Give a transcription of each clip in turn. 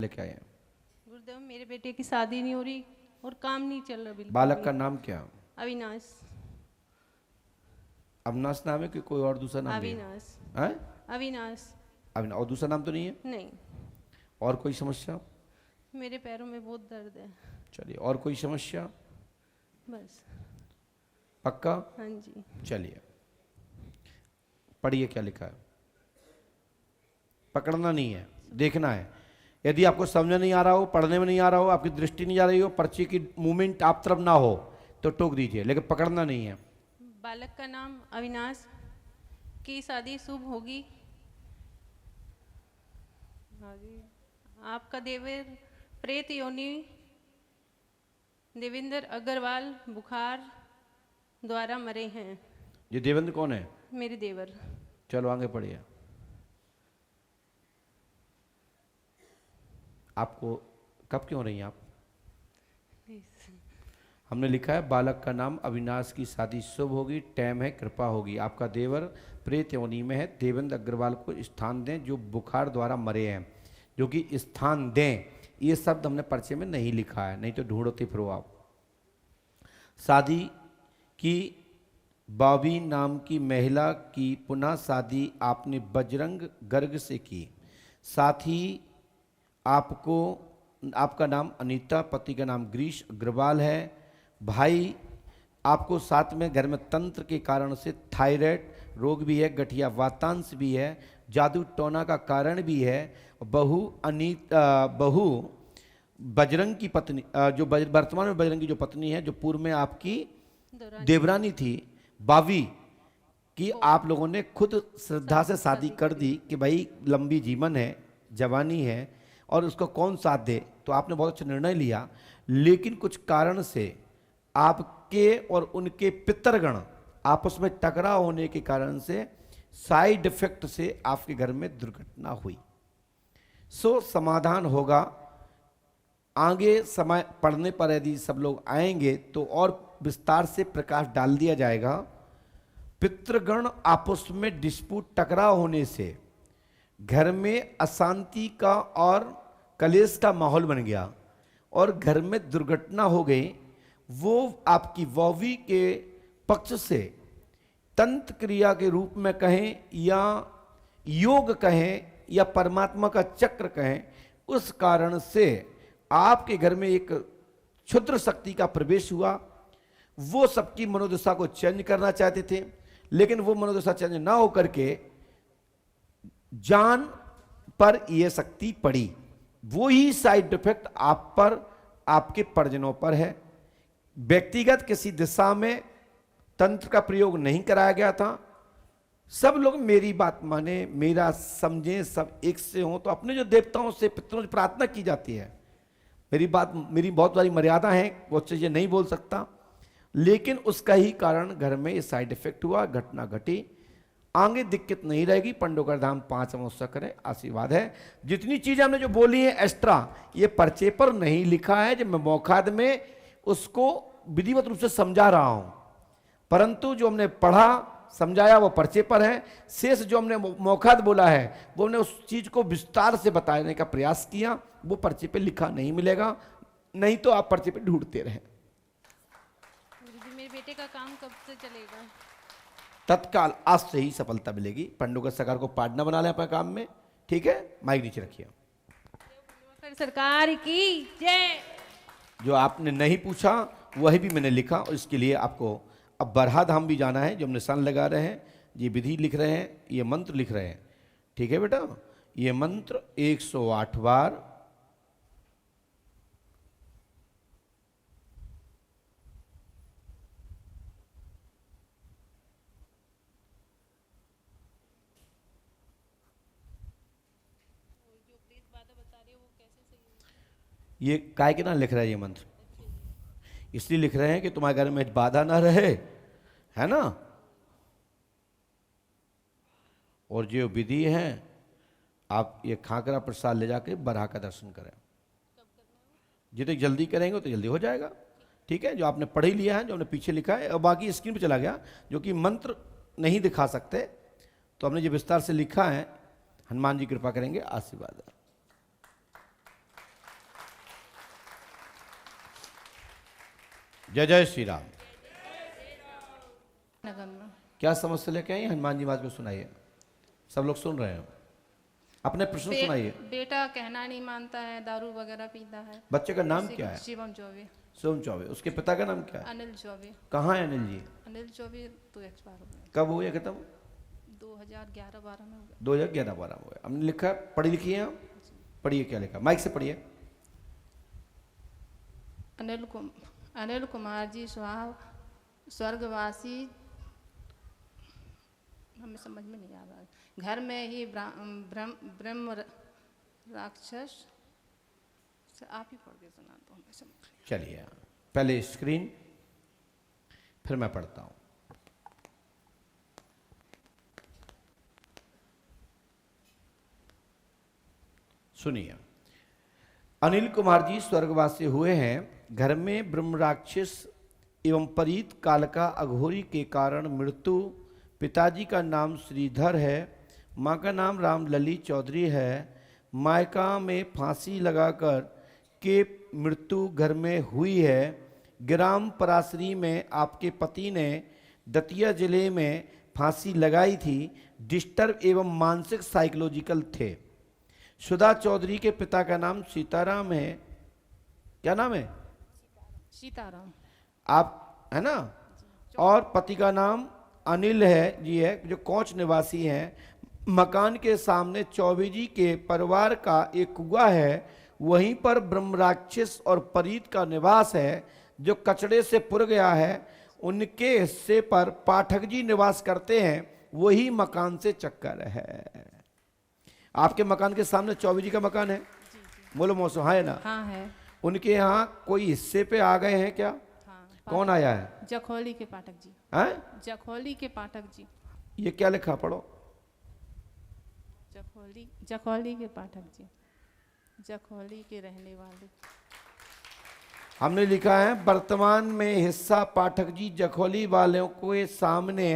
लेके आए हैं। गुरुदेव, मेरे बेटे की शादी नहीं हो रही और काम नहीं चल रहा बिल्कुल। बालक का नाम क्या? अविनाश। अविनाश नाम है कि कोई और दूसरा नाम भी है? अविनाश। हैं? अविनाश। अविनाश और दूसरा नाम तो नहीं है? नहीं। और कोई समस्या? मेरे पैरों में बहुत दर्द है। चलिए, और कोई समस्या? बस। पक्का? हाँ जी। चलिए, पढ़िए क्या लिखा है। पकड़ना नहीं है, देखना है। यदि आपको समझ नहीं आ रहा हो, पढ़ने में नहीं आ रहा हो, आपकी दृष्टि नहीं जा रही हो, पर्ची की मूवमेंट आप तरफ ना हो तो टोक दीजिए, लेकिन पकड़ना नहीं है। बालक का नाम अविनाश की शादी शुभ होगी। हाँ जी। आपका देवर प्रेत योनि देवेंद्र अग्रवाल बुखार द्वारा मरे हैं। ये देवेंद्र कौन है? मेरे देवर। चलो आगे पढ़िए। आपको कब क्यों रही हैं आप? हमने लिखा है बालक का नाम अविनाश की शादी शुभ होगी, टाइम है कृपा होगी। आपका देवर प्रेत योनि में है, देवेंद्र अग्रवाल को स्थान दें जो बुखार द्वारा मरे हैं। जो कि स्थान दें, ये शब्द हमने पर्चे में नहीं लिखा है, नहीं तो ढूंढते फिरो आप। शादी की बाबी नाम की महिला की पुनः शादी आपने बजरंग गर्ग से की। साथ ही आपको, आपका नाम अनीता, पति का नाम गिरीश अग्रवाल है। भाई आपको साथ में घर में तंत्र के कारण से थायराइड रोग भी है, गठिया वातांश भी है, जादू टोना का कारण भी है। बहू बजरंग की पत्नी, जो वर्तमान में बजरंग की जो पत्नी है, जो पूर्व में आपकी देवरानी थी, बावी की आप लोगों ने खुद श्रद्धा से शादी कर दी कि भाई लंबी जीवन है, जवानी है और उसको कौन साथ दे। तो आपने बहुत अच्छा निर्णय लिया, लेकिन कुछ कारण से आपके और उनके पितरगण आपस में टकराव होने के कारण से साइड इफेक्ट से आपके घर में दुर्घटना हुई। सो समाधान होगा आगे समय पढ़ने पर। यदि सब लोग आएंगे तो और विस्तार से प्रकाश डाल दिया जाएगा। पितृगण आपस में डिस्प्यूट, टकराव होने से घर में अशांति का और कलेश का माहौल बन गया और घर में दुर्घटना हो गई। वो आपकी वॉवी के पक्ष से तंत्र क्रिया के रूप में कहें या योग कहें या परमात्मा का चक्र कहें, उस कारण से आपके घर में एक क्षुद्र शक्ति का प्रवेश हुआ। वो सबकी मनोदशा को चेंज करना चाहते थे, लेकिन वो मनोदशा चेंज ना होकर के जान पर यह शक्ति पड़ी। वो ही साइड इफेक्ट आप पर, आपके परिजनों पर है। व्यक्तिगत किसी दिशा में तंत्र का प्रयोग नहीं कराया गया था। सब लोग मेरी बात माने, मेरा समझें, सब एक से हों। तो अपने जो देवताओं से, पितरों से प्रार्थना की जाती है। मेरी बहुत सारी मर्यादा है, वो चीजें नहीं बोल सकता, लेकिन उसका ही कारण घर में ये साइड इफेक्ट हुआ, घटना घटी। आगे दिक्कत नहीं रहेगी। पंडोकर धाम 5 अमावस्या करें, आशीर्वाद है। जितनी चीजें हमने जो बोली है एक्स्ट्रा, ये पर्चे पर नहीं लिखा है। जब मैं मौखाद में उसको विधिवत रूप से समझा रहा हूं, परंतु जो हमने पढ़ा समझाया वो पर्चे पर है। शेष जो हमने मौखाद बोला है, वो हमने उस चीज को विस्तार से बताने का प्रयास किया। वो पर्चे पे लिखा नहीं मिलेगा, नहीं तो आप पर्चे पे ढूंढते रहे। मेरे बेटे का काम कब से चलेगा? तत्काल आज से ही सफलता मिलेगी। पंडोकर सरकार को पार्टनर बना लें अपने काम में, ठीक है। माइक नीचे रखिए। सरकार की जय। जो आपने नहीं पूछा वही भी मैंने लिखा, और इसके लिए आपको अब बरहा धाम भी जाना है, जो हम निशान लगा रहे हैं, ये विधि लिख रहे हैं, ये मंत्र लिख रहे हैं, ठीक है बेटा। ये मंत्र 108 बार ये काय के ना लिख रहा है ये मंत्र, इसलिए लिख रहे हैं कि तुम्हारे घर में बाधा ना रहे, है ना। और जो विधि है, आप ये खाकरा प्रसाद ले जाके बरहा का दर्शन करें। जितनी जल्दी करेंगे तो जल्दी हो जाएगा, ठीक है। जो आपने पढ़ ही लिया है, जो हमने पीछे लिखा है, और बाकी स्क्रीन पे चला गया, जो कि मंत्र नहीं दिखा सकते, तो हमने जो विस्तार से लिखा है, हनुमान जी कृपा करेंगे, आशीर्वाद है। जय जय श्री राम। नगर में क्या समस्या लेके आई हनुमान जी महाराज को सुनाइए, सब लोग सुन रहे हैं। अपने प्रश्न सुनाइए। बेटा कहना नहीं मानता है, दारू वगैरह पीता है। बच्चे का नाम क्या है? शिवम चौबे। शिवम चौबे। उसके पिता का नाम क्या है? अनिल चौबे। कहाँ है अनिल जी? अनिल चौबे तो एक्सपायर हो गए। कब हुए खत्म? 2011-12 में हो गए। 2011-12 में हुए। हमने लिखा, पढ़ी लिखी है आप? पढ़िए, क्या लिखा, माइक से पढ़िए। अनिल कुमार जी स्वर्गवासी, हमें समझ में नहीं आ रहा है। घर में ही ब्रह्म राक्षस से, आप ही पढ़ के सुना दो, हमें समझ। चलिए, पहले स्क्रीन, फिर मैं पढ़ता हूं। सुनिए। अनिल कुमार जी स्वर्गवासी हुए हैं। घर में ब्रह्म राक्षस एवं परीत काल का अघोरी के कारण मृत्यु। पिताजी का नाम श्रीधर है, माँ का नाम रामलली चौधरी है। मायका में फांसी लगाकर के मृत्यु घर में हुई है। ग्राम परासरी में आपके पति ने दतिया जिले में फांसी लगाई थी। डिस्टर्ब एवं मानसिक साइकोलॉजिकल थे। सुधा चौधरी के पिता का नाम सीताराम है। क्या नाम है? सीताराम। आप है ना? और पति का नाम अनिल है जी, है जो कोंच निवासी हैं। मकान के सामने चौबे जी के परिवार का एक कुआं है, वहीं पर ब्रह्म राक्षस और परीत का निवास है जो कचड़े से पुर गया है। उनके हिस्से पर पाठक जी निवास करते हैं, वही मकान से चक्कर है। आपके मकान के सामने चौबे जी का मकान है। बोलो मौसम, हाँ है ना? हाँ है। उनके यहाँ कोई हिस्से पे आ गए हैं क्या? हाँ। कौन आया है? जखौली के पाठक जी। हैं? जखौली के पाठक जी। ये क्या लिखा, पढ़ो। जखौली के पाठक जी, जखौली के रहने वाले। हमने लिखा है वर्तमान में हिस्सा पाठक जी जखौली वालों के सामने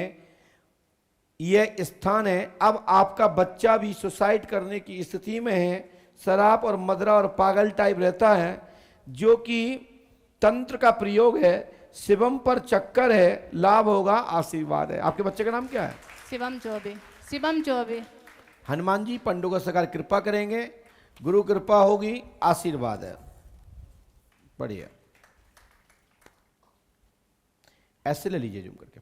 यह स्थान है। अब आपका बच्चा भी सुसाइड करने की स्थिति में है। शराब और मदरा और पागल टाइप रहता है, जो कि तंत्र का प्रयोग है। शिवम पर चक्कर है, लाभ होगा, आशीर्वाद है। आपके बच्चे का नाम क्या है? शिवम चौबे। शिवम चौबे। हनुमान जी पंडों का सरकार कृपा करेंगे, गुरु कृपा होगी, आशीर्वाद है। बढ़िया, ऐसे ले लीजिए जूम करके।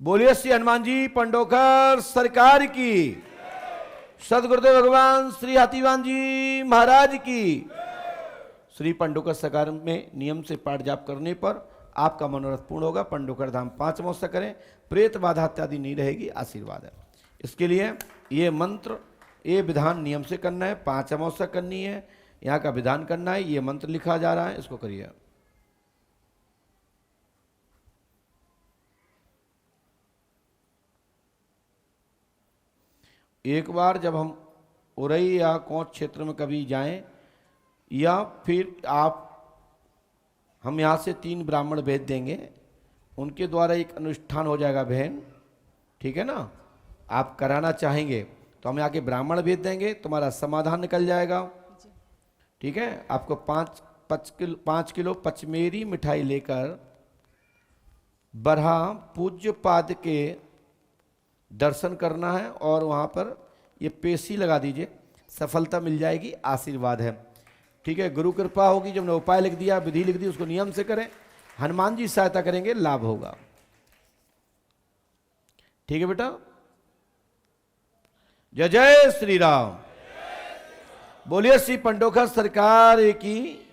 बोलिए श्री हनुमान जी पंडोकर सरकार की, सदगुरुदेव भगवान श्री हाथीवान जी महाराज की। श्री पंडोकर सरकार में नियम से पाठ जाप करने पर आपका मनोरथ पूर्ण होगा। पंडोकर धाम 5 अमावस्या करें, प्रेत बाधा इत्यादि नहीं रहेगी, आशीर्वाद है। इसके लिए ये मंत्र, ये विधान नियम से करना है। 5 अमावस्या करनी है, यहाँ का विधान करना है। ये मंत्र लिखा जा रहा है, इसको करिए। एक बार जब हम उरई या कोंच क्षेत्र में कभी जाएं, या फिर हम यहाँ से 3 ब्राह्मण भेज देंगे, उनके द्वारा एक अनुष्ठान हो जाएगा बहन, ठीक है ना? आप कराना चाहेंगे तो हम यहाँ के ब्राह्मण भेज देंगे, तुम्हारा समाधान निकल जाएगा, ठीक है? आपको 5 किलो पचमेरी मिठाई लेकर बरहा पूज्य पाद के दर्शन करना है और वहाँ पर ये पेशी लगा दीजिए, सफलता मिल जाएगी, आशीर्वाद है, ठीक है? गुरु कृपा होगी। जब हमने उपाय लिख दिया, विधि लिख दी, उसको नियम से करें। हनुमान जी सहायता करेंगे, लाभ होगा, ठीक है बेटा? जय जय श्री राम। बोलिए श्री पंडोकर सरकार की।